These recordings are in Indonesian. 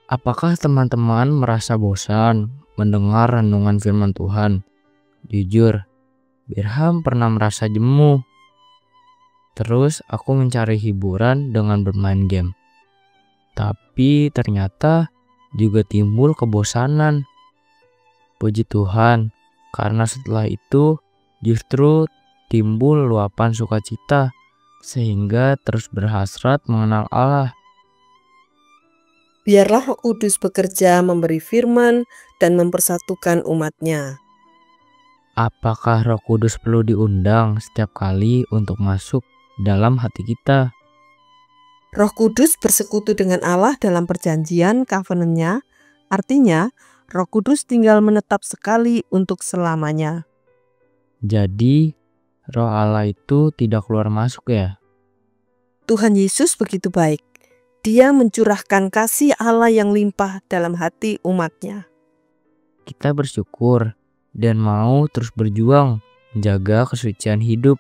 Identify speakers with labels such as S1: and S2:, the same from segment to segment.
S1: Apakah teman-teman merasa bosan mendengar renungan firman Tuhan? Jujur, Birham pernah merasa jemu. Terus aku mencari hiburan dengan bermain game. Tapi ternyata juga timbul kebosanan. Puji Tuhan, karena setelah itu justru timbul luapan sukacita sehingga terus berhasrat mengenal Allah.
S2: Biarlah Roh Kudus bekerja memberi firman dan mempersatukan umat-Nya.
S1: Apakah Roh Kudus perlu diundang setiap kali untuk masuk dalam hati kita?
S2: Roh Kudus bersekutu dengan Allah dalam perjanjian covenant-Nya, artinya Roh Kudus tinggal menetap sekali untuk selamanya.
S1: Jadi, Roh Allah itu tidak keluar masuk ya?
S2: Tuhan Yesus begitu baik. Dia mencurahkan kasih Allah yang limpah dalam hati umat-Nya.
S1: Kita bersyukur dan mau terus berjuang menjaga kesucian hidup.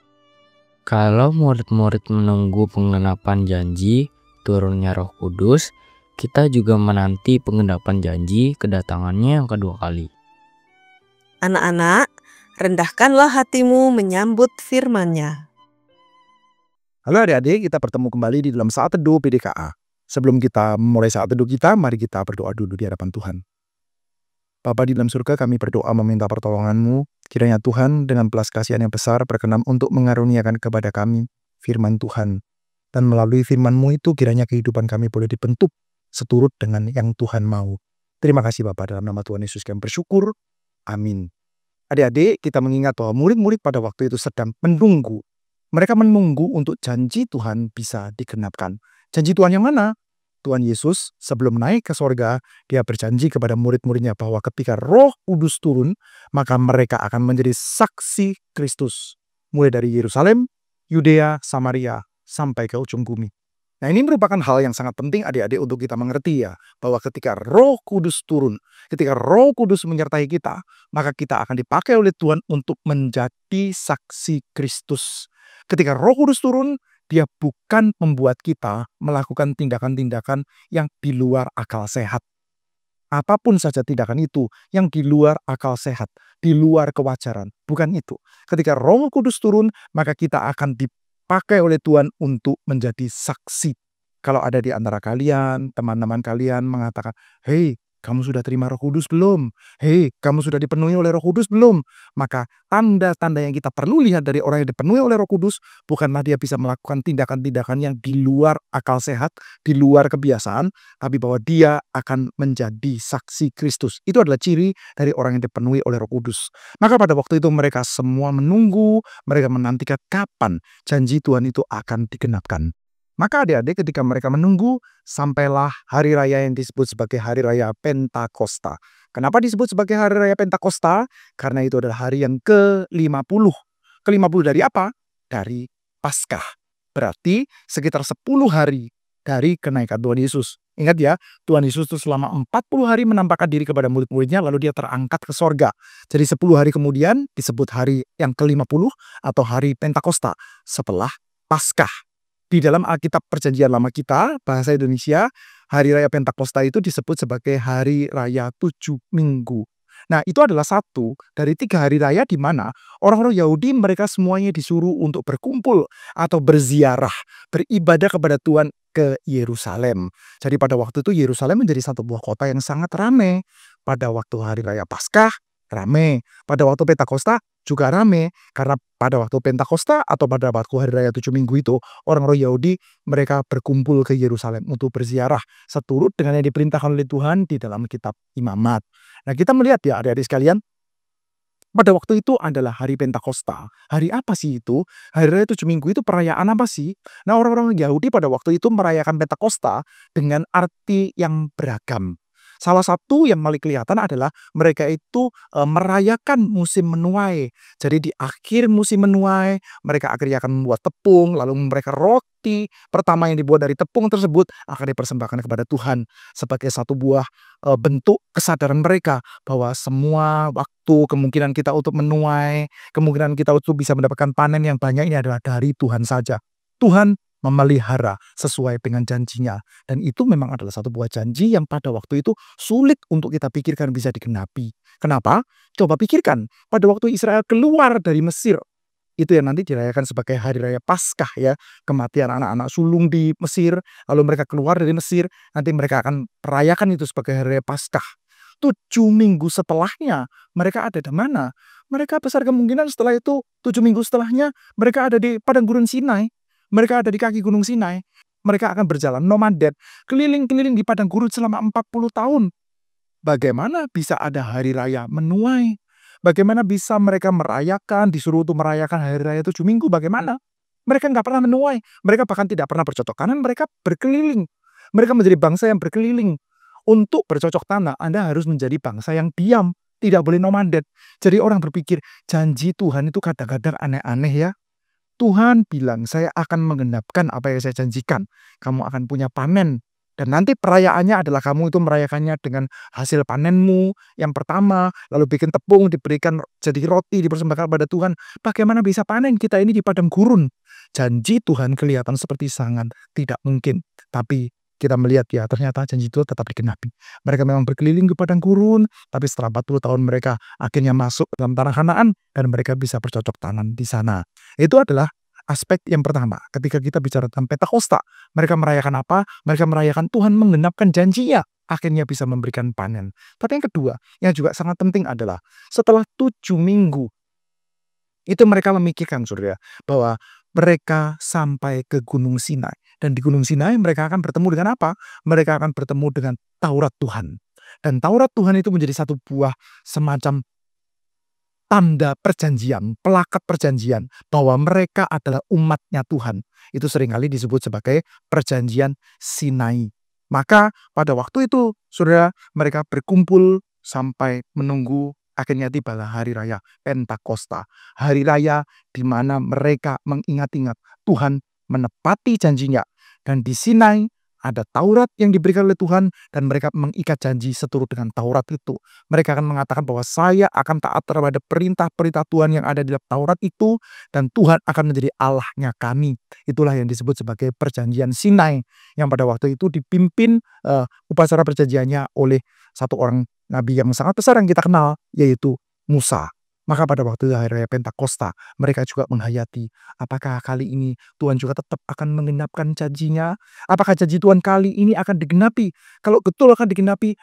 S1: Kalau murid-murid menunggu penggenapan janji turunnya Roh Kudus, kita juga menanti penggenapan janji kedatangannya yang kedua kali.
S2: Anak-anak, rendahkanlah hatimu menyambut firman-Nya.
S3: Halo adik-adik, kita bertemu kembali di dalam Saat Teduh PDKA. Sebelum kita memulai saat teduh kita, mari kita berdoa dulu di hadapan Tuhan. Bapa di dalam surga, kami berdoa meminta pertolongan-Mu. Kiranya Tuhan dengan belas kasihan yang besar berkenan untuk mengaruniakan kepada kami firman Tuhan. Dan melalui firman-Mu itu kiranya kehidupan kami boleh dibentuk seturut dengan yang Tuhan mau. Terima kasih Bapa, dalam nama Tuhan Yesus kami bersyukur. Amin. Adik-adik, kita mengingat bahwa murid-murid pada waktu itu sedang menunggu. Mereka menunggu untuk janji Tuhan bisa digenapkan. Janji Tuhan yang mana? Tuhan Yesus sebelum naik ke sorga, dia berjanji kepada murid-muridnya bahwa ketika Roh Kudus turun, maka mereka akan menjadi saksi Kristus. Mulai dari Yerusalem, Yudea, Samaria, sampai ke ujung bumi. Nah, ini merupakan hal yang sangat penting adik-adik untuk kita mengerti ya, bahwa ketika Roh Kudus turun, ketika Roh Kudus menyertai kita, maka kita akan dipakai oleh Tuhan untuk menjadi saksi Kristus. Ketika Roh Kudus turun, dia bukan membuat kita melakukan tindakan-tindakan yang di luar akal sehat. Apapun saja tindakan itu yang di luar akal sehat, di luar kewajaran, bukan itu. Ketika Roh Kudus turun, maka kita akan dipakai oleh Tuhan untuk menjadi saksi. Kalau ada di antara kalian, teman-teman kalian mengatakan, "Hei, kamu sudah terima Roh Kudus belum? Hei, kamu sudah dipenuhi oleh Roh Kudus belum?" Maka tanda-tanda yang kita perlu lihat dari orang yang dipenuhi oleh Roh Kudus bukanlah dia bisa melakukan tindakan-tindakan yang di luar akal sehat, di luar kebiasaan, tapi bahwa dia akan menjadi saksi Kristus. Itu adalah ciri dari orang yang dipenuhi oleh Roh Kudus. Maka pada waktu itu mereka semua menunggu, mereka menantikan kapan janji Tuhan itu akan digenapkan. Maka adik-adik ketika mereka menunggu, sampailah hari raya yang disebut sebagai hari raya Pentakosta. Kenapa disebut sebagai hari raya Pentakosta? Karena itu adalah hari yang ke-50. Ke-50 dari apa? Dari Paskah. Berarti sekitar 10 hari dari kenaikan Tuhan Yesus. Ingat ya, Tuhan Yesus itu selama 40 hari menampakkan diri kepada murid-muridnya, lalu dia terangkat ke sorga. Jadi 10 hari kemudian disebut hari yang ke-50 atau hari Pentakosta setelah Paskah. Di dalam Alkitab Perjanjian Lama kita, bahasa Indonesia, Hari Raya Pentakosta itu disebut sebagai Hari Raya 7 Minggu. Nah, itu adalah satu dari 3 hari raya di mana orang-orang Yahudi mereka semuanya disuruh untuk berkumpul atau berziarah, beribadah kepada Tuhan ke Yerusalem. Jadi pada waktu itu Yerusalem menjadi satu buah kota yang sangat ramai. Pada waktu Hari Raya Paskah, ramai. Pada waktu Pentakosta, juga ramai. Karena pada waktu Pentakosta atau pada waktu Hari Raya 7 Minggu itu, orang-orang Yahudi mereka berkumpul ke Yerusalem untuk berziarah seturut dengan yang diperintahkan oleh Tuhan di dalam kitab Imamat. Nah, kita melihat ya adik-adik sekalian, pada waktu itu adalah hari Pentakosta. Hari apa sih itu? Hari Raya 7 Minggu itu perayaan apa sih? Nah, orang-orang Yahudi pada waktu itu merayakan Pentakosta dengan arti yang beragam. Salah satu yang paling kelihatan adalah mereka itu merayakan musim menuai. Jadi di akhir musim menuai, mereka akhirnya akan membuat tepung, lalu mereka roti pertama yang dibuat dari tepung tersebut akan dipersembahkan kepada Tuhan sebagai satu buah bentuk kesadaran mereka bahwa semua waktu kemungkinan kita untuk menuai, kemungkinan kita untuk bisa mendapatkan panen yang banyak ini adalah dari Tuhan saja. Tuhan memelihara sesuai dengan janjinya. Dan itu memang adalah satu buah janji yang pada waktu itu sulit untuk kita pikirkan bisa digenapi. Kenapa? Coba pikirkan, pada waktu Israel keluar dari Mesir, itu yang nanti dirayakan sebagai hari raya Paskah ya, kematian anak-anak sulung di Mesir, lalu mereka keluar dari Mesir, nanti mereka akan merayakan itu sebagai hari raya Paskah. 7 minggu setelahnya mereka ada di mana? Mereka besar kemungkinan setelah itu 7 minggu setelahnya mereka ada di padang gurun Sinai. Mereka ada di kaki gunung Sinai. Mereka akan berjalan nomaden keliling-keliling di padang gurun selama 40 tahun. Bagaimana bisa ada hari raya menuai? Bagaimana bisa mereka merayakan, disuruh untuk merayakan hari raya 7 minggu? Bagaimana? Mereka nggak pernah menuai. Mereka bahkan tidak pernah bercocok tanam. Mereka berkeliling. Mereka menjadi bangsa yang berkeliling. Untuk bercocok tanam, Anda harus menjadi bangsa yang diam. Tidak boleh nomaden. Jadi orang berpikir, janji Tuhan itu kadang-kadang aneh-aneh ya. Tuhan bilang, saya akan menggenapkan apa yang saya janjikan. Kamu akan punya panen. Dan nanti perayaannya adalah kamu itu merayakannya dengan hasil panenmu yang pertama. Lalu bikin tepung, diberikan jadi roti, dipersembahkan pada Tuhan. Bagaimana bisa panen kita ini di padang gurun? Janji Tuhan kelihatan seperti sangat tidak mungkin. Tapi kita melihat ya, ternyata janji itu tetap digenapi. Mereka memang berkeliling ke padang gurun, tapi setelah 40 tahun mereka akhirnya masuk dalam tanah Kanaan dan mereka bisa bercocok tanam di sana. Itu adalah aspek yang pertama. Ketika kita bicara tentang Pentakosta, mereka merayakan apa? Mereka merayakan Tuhan menggenapkan janjinya, akhirnya bisa memberikan panen. Tapi yang kedua, yang juga sangat penting adalah setelah 7 minggu, itu mereka memikirkan saudara, bahwa mereka sampai ke Gunung Sinai. Dan di Gunung Sinai mereka akan bertemu dengan apa? Mereka akan bertemu dengan Taurat Tuhan. Dan Taurat Tuhan itu menjadi satu buah semacam tanda perjanjian, pelakat perjanjian bahwa mereka adalah umatnya Tuhan. Itu seringkali disebut sebagai perjanjian Sinai. Maka pada waktu itu, saudara, mereka berkumpul sampai menunggu akhirnya tibalah hari raya Pentakosta. Hari raya di mana mereka mengingat-ingat Tuhan menepati janjinya. Dan di Sinai ada Taurat yang diberikan oleh Tuhan dan mereka mengikat janji seturut dengan Taurat itu. Mereka akan mengatakan bahwa saya akan taat terhadap perintah-perintah Tuhan yang ada di dalam Taurat itu dan Tuhan akan menjadi Allahnya kami. Itulah yang disebut sebagai perjanjian Sinai yang pada waktu itu dipimpin upacara perjanjiannya oleh satu orang nabi yang sangat besar yang kita kenal, yaitu Musa. Maka pada waktu hari raya Pentakosta, mereka juga menghayati, apakah kali ini Tuhan juga tetap akan menggenapkan janjinya? Apakah janji Tuhan kali ini akan digenapi? Kalau betul akan digenapi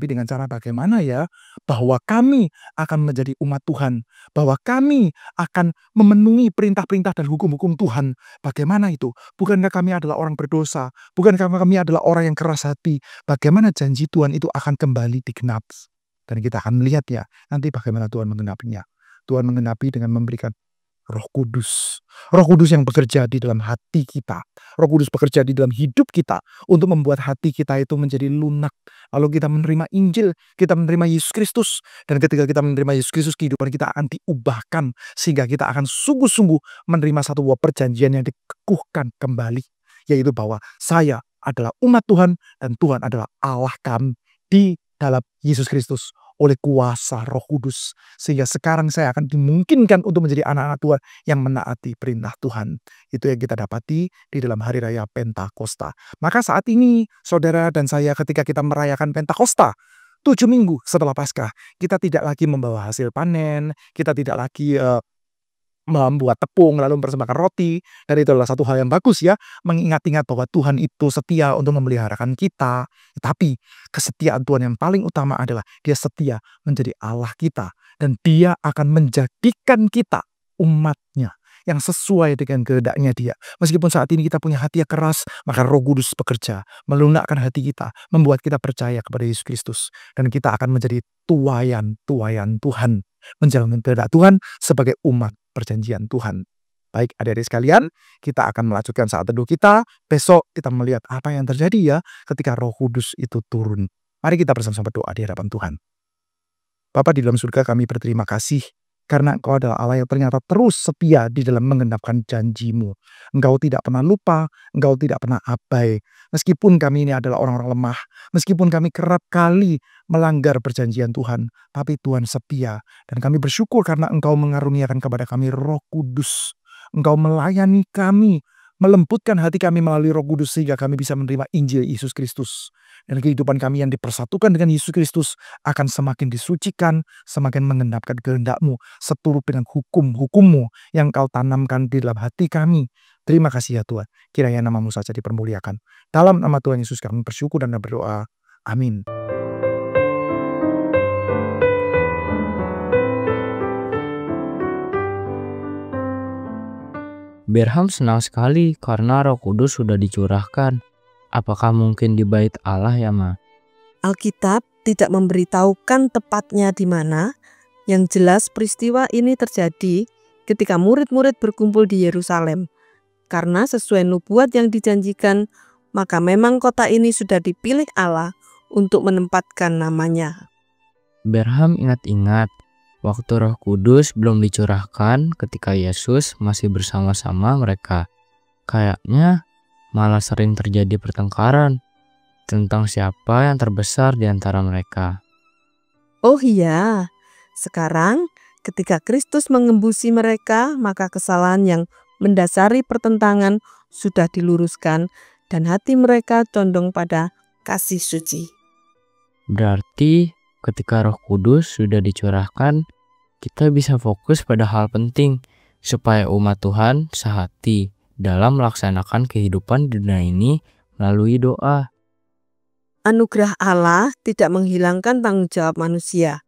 S3: dengan cara bagaimana ya? Bahwa kami akan menjadi umat Tuhan. Bahwa kami akan memenuhi perintah-perintah dan hukum-hukum Tuhan. Bagaimana itu? Bukankah kami adalah orang berdosa? Bukankah kami adalah orang yang keras hati? Bagaimana janji Tuhan itu akan kembali digenapi? Dan kita akan melihat ya, nanti bagaimana Tuhan menggenapinya. Tuhan menggenapi dengan memberikan Roh Kudus. Roh Kudus yang bekerja di dalam hati kita. Roh Kudus bekerja di dalam hidup kita untuk membuat hati kita itu menjadi lunak. Lalu kita menerima Injil, kita menerima Yesus Kristus. Dan ketika kita menerima Yesus Kristus, kehidupan kita akan diubahkan. Sehingga kita akan sungguh-sungguh menerima satu buah perjanjian yang dikukuhkan kembali. Yaitu bahwa saya adalah umat Tuhan dan Tuhan adalah Allah kami di dalam Yesus Kristus oleh kuasa Roh Kudus. Sehingga sekarang saya akan dimungkinkan untuk menjadi anak-anak Tuhan yang menaati perintah Tuhan. Itu yang kita dapati di dalam hari raya Pentakosta. Maka saat ini saudara dan saya ketika kita merayakan Pentakosta, 7 minggu setelah Paskah, kita tidak lagi membawa hasil panen, kita tidak lagi membuat tepung lalu mempersembahkan roti, dan itu adalah satu hal yang bagus ya, mengingat-ingat bahwa Tuhan itu setia untuk memeliharakan kita. Tapi kesetiaan Tuhan yang paling utama adalah Dia setia menjadi Allah kita dan Dia akan menjadikan kita umatnya yang sesuai dengan kehendaknya Dia. Meskipun saat ini kita punya hati yang keras, maka Roh Kudus bekerja melunakkan hati kita, membuat kita percaya kepada Yesus Kristus, dan kita akan menjadi tuayan-tuayan Tuhan, menjalankan kehendak Tuhan sebagai umat perjanjian Tuhan. Baik adik-adik sekalian, kita akan melanjutkan saat teduh kita. Besok kita melihat apa yang terjadi ya ketika Roh Kudus itu turun. Mari kita bersama-sama berdoa di hadapan Tuhan. Bapa di dalam surga, kami berterima kasih karena Engkau adalah Allah yang ternyata terus setia di dalam menggenapkan janji-Mu. Engkau tidak pernah lupa, Engkau tidak pernah abai. Meskipun kami ini adalah orang-orang lemah, meskipun kami kerap kali melanggar perjanjian Tuhan, tapi Tuhan setia. Dan kami bersyukur karena Engkau mengaruniakan kepada kami Roh Kudus. Engkau melayani kami melembutkan hati kami melalui Roh Kudus sehingga kami bisa menerima Injil Yesus Kristus. Dan kehidupan kami yang dipersatukan dengan Yesus Kristus akan semakin disucikan, semakin mengendapkan kehendak-Mu, seturut dengan hukum-hukum-Mu yang Kau tanamkan di dalam hati kami. Terima kasih ya Tuhan, kiranya nama-Mu saja dipermuliakan. Dalam nama Tuhan Yesus kami bersyukur dan berdoa. Amin.
S1: Berham senang sekali karena Roh Kudus sudah dicurahkan. Apakah mungkin di bait Allah ya, Ma?
S2: Alkitab tidak memberitahukan tepatnya di mana. Yang jelas peristiwa ini terjadi ketika murid-murid berkumpul di Yerusalem. Karena sesuai nubuat yang dijanjikan, maka memang kota ini sudah dipilih Allah untuk menempatkan namanya.
S1: Berham ingat-ingat waktu Roh Kudus belum dicurahkan ketika Yesus masih bersama-sama mereka. Kayaknya malah sering terjadi pertengkaran tentang siapa yang terbesar di antara mereka.
S2: Oh iya, sekarang ketika Kristus mengembusi mereka, maka kesalahan yang mendasari pertentangan sudah diluruskan dan hati mereka condong pada kasih suci.
S1: Berarti ketika Roh Kudus sudah dicurahkan, kita bisa fokus pada hal penting supaya umat Tuhan sehati dalam melaksanakan kehidupan di dunia ini melalui doa.
S2: Anugerah Allah tidak menghilangkan tanggung jawab manusia.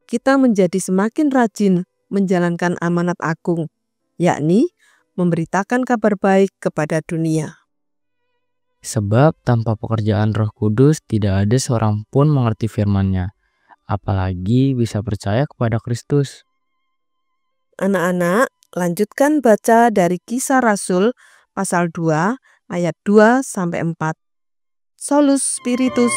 S2: Kita menjadi semakin rajin menjalankan amanat agung, yakni memberitakan kabar baik kepada dunia.
S1: Sebab tanpa pekerjaan Roh Kudus tidak ada seorang pun mengerti firman-Nya, apalagi bisa percaya kepada Kristus.
S2: Anak-anak, lanjutkan baca dari Kisah Rasul pasal 2 ayat 2-4. Solus Spiritus.